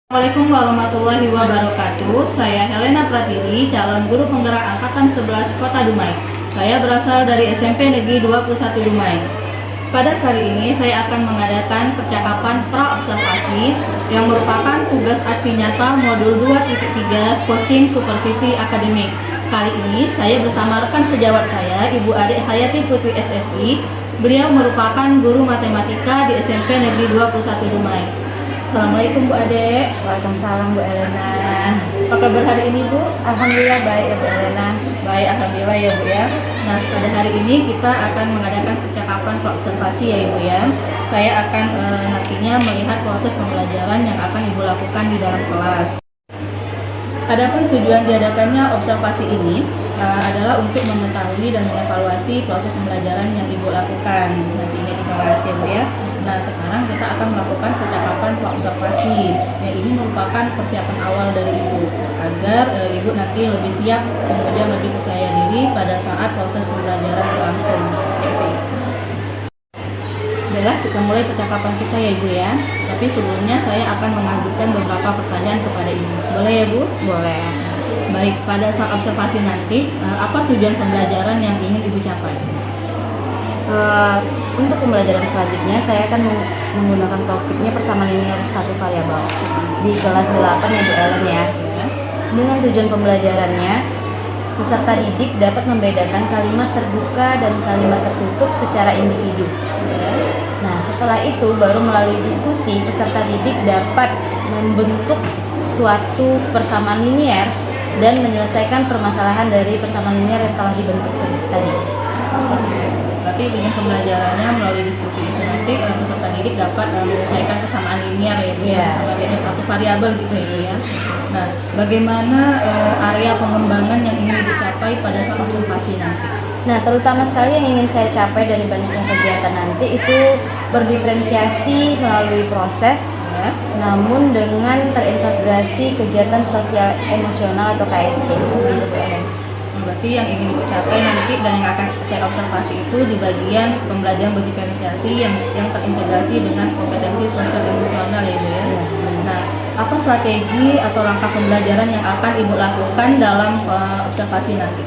Assalamualaikum warahmatullahi wabarakatuh. Saya Helena Pratiwi, calon guru penggerak angkatan 11 Kota Dumai. Saya berasal dari SMP Negeri 21 Dumai. Pada kali ini saya akan mengadakan percakapan pra-observasi yang merupakan tugas aksi nyata modul 2.3 coaching supervisi akademik. Kali ini saya bersama rekan sejawat saya, Ibu Ade Hayati Putri SSI. Beliau merupakan guru matematika di SMP Negeri 21 Dumai. Assalamualaikum Bu Ade. Waalaikumsalam Bu Elena. Apa kabar hari ini Bu? Alhamdulillah baik ya Bu Elena. Baik, alhamdulillah ya Bu ya. Nah, pada hari ini kita akan mengadakan percakapan observasi ya Ibu ya. Saya akan nantinya melihat proses pembelajaran yang akan Ibu lakukan di dalam kelas. Adapun tujuan diadakannya observasi ini adalah untuk mengetahui dan mengevaluasi proses pembelajaran yang Ibu lakukan nantinya di kelas ya Bu ya. Nah, sekarang kita akan melakukan percakapan observasi. Yang ini merupakan persiapan awal dari Ibu agar Ibu nanti lebih siap, kemudian lebih percaya diri pada saat proses pembelajaran berlangsung. Baiklah, kita mulai percakapan kita ya Ibu ya. Tapi sebelumnya saya akan mengajukan beberapa pertanyaan kepada Ibu. Boleh ya Bu? Boleh. Baik, pada saat observasi nanti, apa tujuan pembelajaran yang ingin Ibu capai? Untuk pembelajaran selanjutnya saya akan menggunakan topiknya persamaan linear satu variabel di kelas 8 ya Bu Ellen ya. Dengan tujuan pembelajarannya, peserta didik dapat membedakan kalimat terbuka dan kalimat tertutup secara individu. Nah, setelah itu baru melalui diskusi peserta didik dapat membentuk suatu persamaan linear dan menyelesaikan permasalahan dari persamaan linear yang telah dibentuk tadi. Berarti dengan pembelajarannya melalui diskusi itu nanti peserta didik dapat menyelesaikan kesamaan linear ya Bu, sama linear satu variabel gitu ya. Nah, bagaimana area pengembangan yang ingin dicapai pada saat observasi nanti? Nah, terutama sekali yang ingin saya capai dari banyaknya kegiatan nanti itu berdiferensiasi melalui proses, namun dengan terintegrasi kegiatan sosial emosional atau KSE. Berarti yang ingin Ibu capai nanti dan yang akan saya observasi itu di bagian pembelajaran berdiferensiasi yang terintegrasi dengan kompetensi sosial emosional ya Bu ya. Nah, apa strategi atau langkah pembelajaran yang akan Ibu lakukan dalam observasi nanti?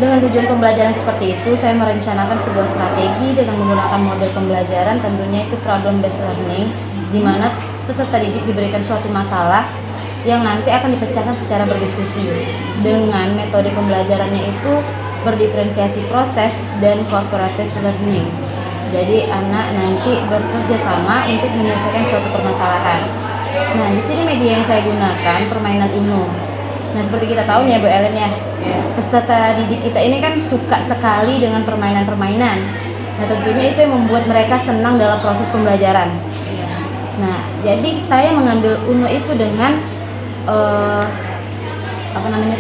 Dengan tujuan pembelajaran seperti itu, saya merencanakan sebuah strategi dengan menggunakan model pembelajaran, tentunya itu problem based learning, di mana peserta didik diberikan suatu masalah yang nanti akan dipecahkan secara berdiskusi. Dengan metode pembelajarannya itu berdiferensiasi proses dan cooperative learning. Jadi anak nanti bekerja sama untuk menyelesaikan suatu permasalahan. Nah, di sini media yang saya gunakan permainan UNO. Nah, seperti kita tahu nih ya Bu Ellen ya, peserta didik kita ini kan suka sekali dengan permainan-permainan. Nah, tentunya itu yang membuat mereka senang dalam proses pembelajaran. Nah, jadi saya mengambil UNO itu dengan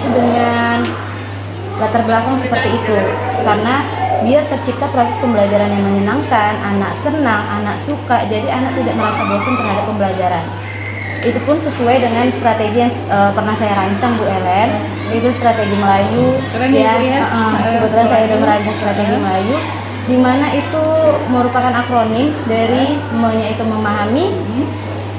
dengan latar belakang seperti itu, karena biar tercipta proses pembelajaran yang menyenangkan, anak senang, anak suka, jadi anak tidak merasa bosan terhadap pembelajaran. Itu pun sesuai dengan strategi yang pernah saya rancang Bu Ellen, itu strategi Melayu. Kebetulan saya sudah merancang strategi Melayu, di mana itu merupakan akronim dari M-nya itu memahami,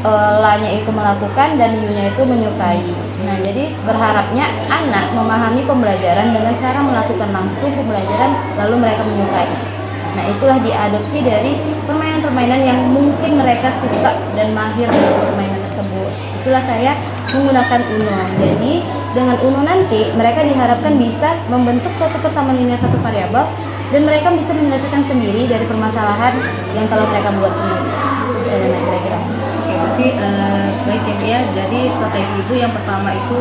L-nya itu melakukan, dan U-nya itu menyukai. Nah, jadi berharapnya anak memahami pembelajaran dengan cara melakukan langsung pembelajaran, lalu mereka menyukai. Nah, itulah diadopsi dari permainan-permainan yang mungkin mereka suka dan mahir dalam permainan tersebut. Itulah saya menggunakan UNO. Jadi, dengan UNO nanti mereka diharapkan bisa membentuk suatu persamaan linear satu variabel dan mereka bisa menyelesaikan sendiri dari permasalahan yang telah mereka buat sendiri. Kira-kira. Berarti baik ya Bu ya. Jadi strategi Ibu yang pertama itu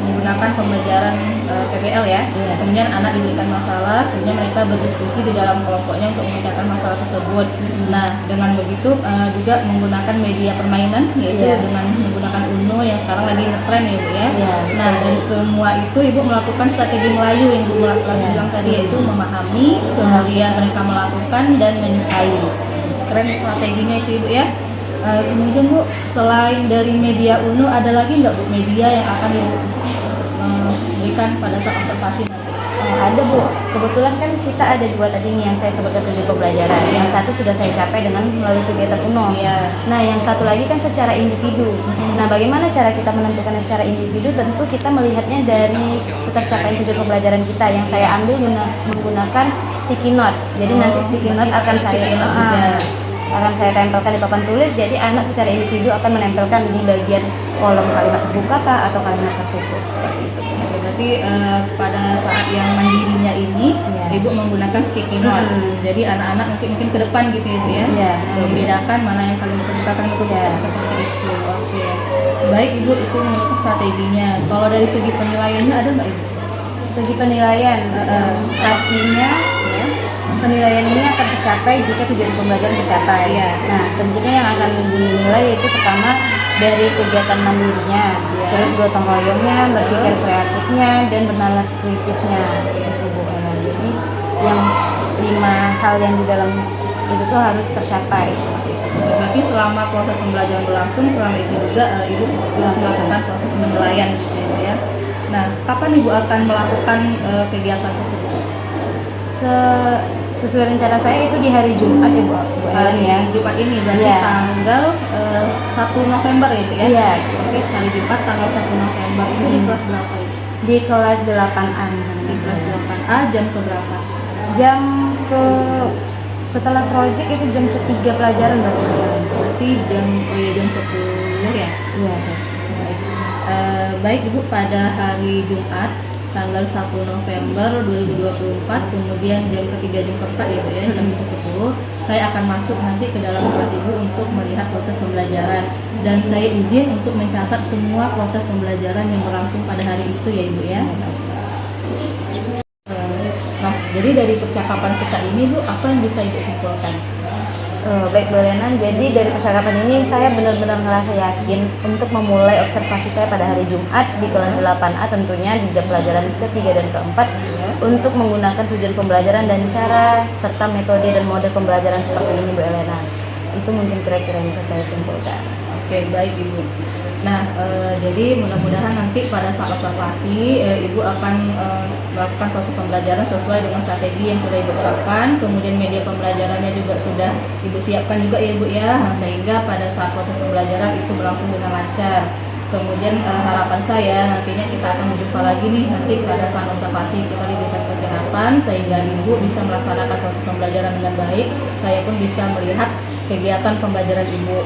menggunakan pembelajaran PBL ya. Kemudian anak diberikan masalah, kemudian mereka berdiskusi di dalam kelompoknya untuk memecahkan masalah tersebut. Nah, dengan begitu juga menggunakan media permainan, yaitu dengan menggunakan UNO yang sekarang lagi ngetren ya Bu ya. Nah, dari semua itu Ibu melakukan strategi Melayu yang Ibu bilang tadi, yaitu memahami, kemudian mereka melakukan dan menyukai. Keren strateginya itu Ibu ya. Kemudian Bu, selain dari media UNO, ada lagi nggak Bu media yang akan Ibu berikan pada saat observasi nanti? Ada Bu, kebetulan kan kita ada dua tadi nih yang saya sebutkan tujuan pembelajaran. Yang satu sudah saya capai dengan melalui kegiatan UNO. Nah yang satu lagi kan secara individu. Nah bagaimana cara kita menentukan secara individu? Tentu kita melihatnya dari tercapaian tujuan pembelajaran kita. Yang saya ambil menggunakan sticky note. Jadi nanti sticky note akan saya tempelkan di papan tulis. Jadi anak secara individu akan menempelkan di bagian kolom kalimat terbuka atau kalimat tertutup seperti itu. Berarti pada saat yang mandirinya ini, Ibu menggunakan sticky note. Jadi anak-anak nanti mungkin ke depan gitu ya Bu ya, membedakan mana yang kalimat terbuka kalimat tertutup seperti itu. Oke. Baik Ibu, itu menurut strateginya. Kalau dari segi penilaiannya ada nggak Ibu? Segi penilaian, pastinya penilaian ini akan tercapai jika tujuan pembelajaran tercapai. Nah, tentunya yang akan dinilai yaitu pertama dari kegiatan mandirinya, terus gotong royongnya, berpikir kreatifnya, dan bernalar kritisnya. Itu Bu Ellen. Jadi yang 5 hal yang di dalam itu tuh harus tercapai. Berarti selama proses pembelajaran berlangsung, selama itu juga Ibu terus melakukan proses penilaian gitu ya. Nah, kapan Ibu akan melakukan kegiatan tersebut? Sesuai rencana saya itu di hari Jumat ya Bu Ellen ya. Jumat ini berarti tanggal 1 November ya Bu ya? Iya. Oke, hari Jumat tanggal 1 November itu di kelas berapa ya? Di kelas 8A. Di kelas 8A jam ke berapa? Jam ke setelah project itu jam ke-3 pelajaran berarti jam 10 ya? Iya. Baik Ibu, pada hari Jumat tanggal 1 November 2024, kemudian jam ke-3 jam ke-4 ya Bu ya, jam ke-10 saya akan masuk nanti ke dalam kelas Ibu untuk melihat proses pembelajaran, dan saya izin untuk mencatat semua proses pembelajaran yang berlangsung pada hari itu ya Ibu ya. Nah, jadi dari percakapan kita ini Bu, apa yang bisa Ibu simpulkan? Baik Bu Lenan, jadi dari percakapan ini saya benar-benar ngerasa yakin untuk memulai observasi saya pada hari Jumat di kelas 8A, tentunya di jam pelajaran ke-3 dan ke-4 untuk menggunakan tujuan pembelajaran dan cara serta metode dan model pembelajaran seperti ini Bu Elena. Itu mungkin kira-kira yang bisa saya simpulkan. Oke, baik Ibu. Nah, jadi mudah-mudahan nanti pada saat observasi Ibu akan melakukan proses pembelajaran sesuai dengan strategi yang sudah Ibu terapkan, kemudian media pembelajarannya juga sudah Ibu siapkan juga ya Ibu ya, sehingga pada saat proses pembelajaran itu berlangsung dengan lancar. Kemudian harapan saya nantinya kita akan berjumpa lagi nih nanti pada saat observasi kita diberikan kesehatan sehingga Ibu bisa melaksanakan proses pembelajaran dengan baik, saya pun bisa melihat kegiatan pembelajaran Ibu.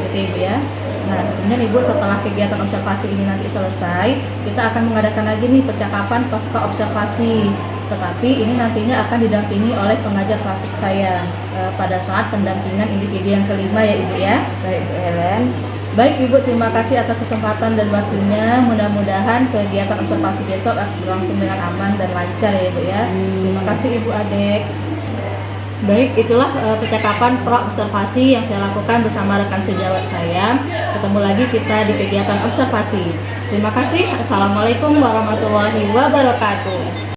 Seperti Ibu ya. Nah, kemudian Ibu setelah kegiatan observasi ini nanti selesai, kita akan mengadakan lagi nih percakapan pasca observasi. Tetapi ini nantinya akan didampingi oleh pengajar praktik saya pada saat pendampingan individu yang kelima ya Ibu ya. Baik Bu Ellen. Baik Ibu, terima kasih atas kesempatan dan waktunya. Mudah-mudahan kegiatan observasi besok akan berlangsung dengan aman dan lancar ya Ibu ya. Terima kasih Ibu Adek. Baik, itulah percakapan pra observasi yang saya lakukan bersama rekan sejawat saya. Ketemu lagi kita di kegiatan observasi. Terima kasih. Assalamualaikum warahmatullahi wabarakatuh.